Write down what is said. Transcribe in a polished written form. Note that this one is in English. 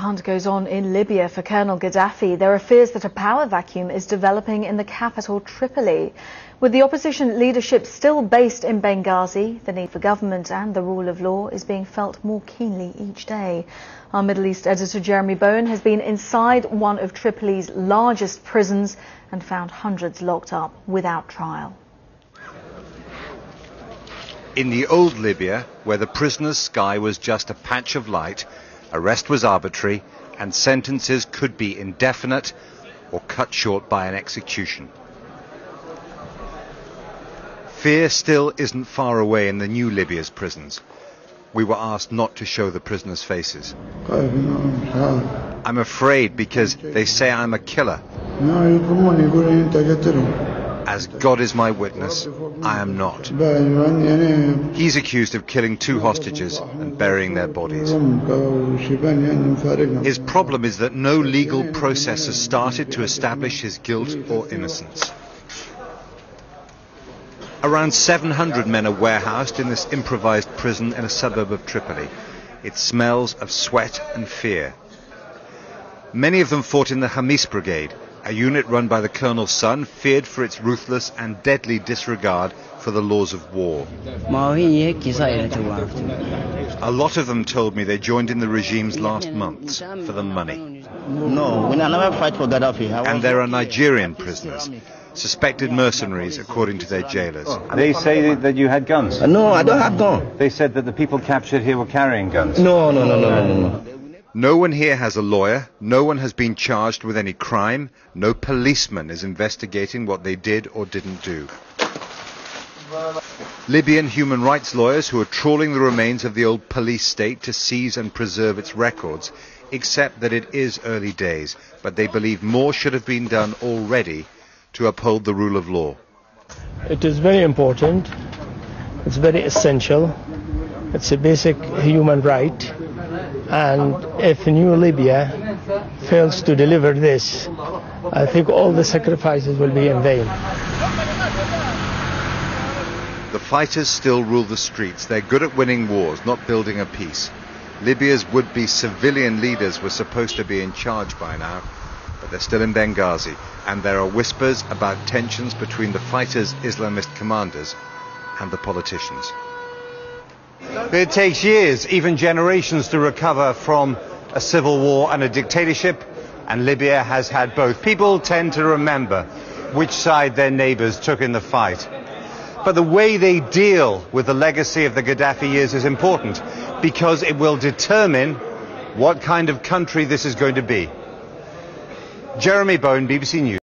hunt goes on in Libya for Colonel Gaddafi. There are fears that a power vacuum is developing in the capital, Tripoli. With the opposition leadership still based in Benghazi, the need for government and the rule of law is being felt more keenly each day. Our Middle East editor Jeremy Bowen has been inside one of Tripoli's largest prisons and found hundreds locked up without trial. In the old Libya, where the prisoner's sky was just a patch of light, arrest was arbitrary and sentences could be indefinite or cut short by an execution. Fear still isn't far away in the new Libya's prisons. We were asked not to show the prisoners' faces. I'm afraid because they say I'm a killer. As God is my witness, I am not. He's accused of killing 2 hostages and burying their bodies. His problem is that no legal process has started to establish his guilt or innocence. Around 700 men are warehoused in this improvised prison in a suburb of Tripoli. It smells of sweat and fear. Many of them fought in the Hamis Brigade, a unit run by the colonel's son, feared for its ruthless and deadly disregard for the laws of war. A lot of them told me they joined in the regime's last months for the money. No, we never fight for Gaddafi. And there are Nigerian prisoners, suspected mercenaries according to their jailers. They say that you had guns? No, I don't have guns. They said that the people captured here were carrying guns? No. No one here has a lawyer, no one has been charged with any crime, no policeman is investigating what they did or didn't do. Libyan human rights lawyers who are trawling the remains of the old police state to seize and preserve its records accept that it is early days, but they believe more should have been done already to uphold the rule of law. It is very important, it's very essential, it's a basic human right. And if New Libya fails to deliver this, I think all the sacrifices will be in vain. The fighters still rule the streets. They're good at winning wars, not building a peace. Libya's would-be civilian leaders were supposed to be in charge by now, but they're still in Benghazi, and there are whispers about tensions between the fighters' Islamist commanders and the politicians. It takes years, even generations, to recover from a civil war and a dictatorship, and Libya has had both. People tend to remember which side their neighbors took in the fight. But the way they deal with the legacy of the Gaddafi years is important, because it will determine what kind of country this is going to be. Jeremy Bowen, BBC News.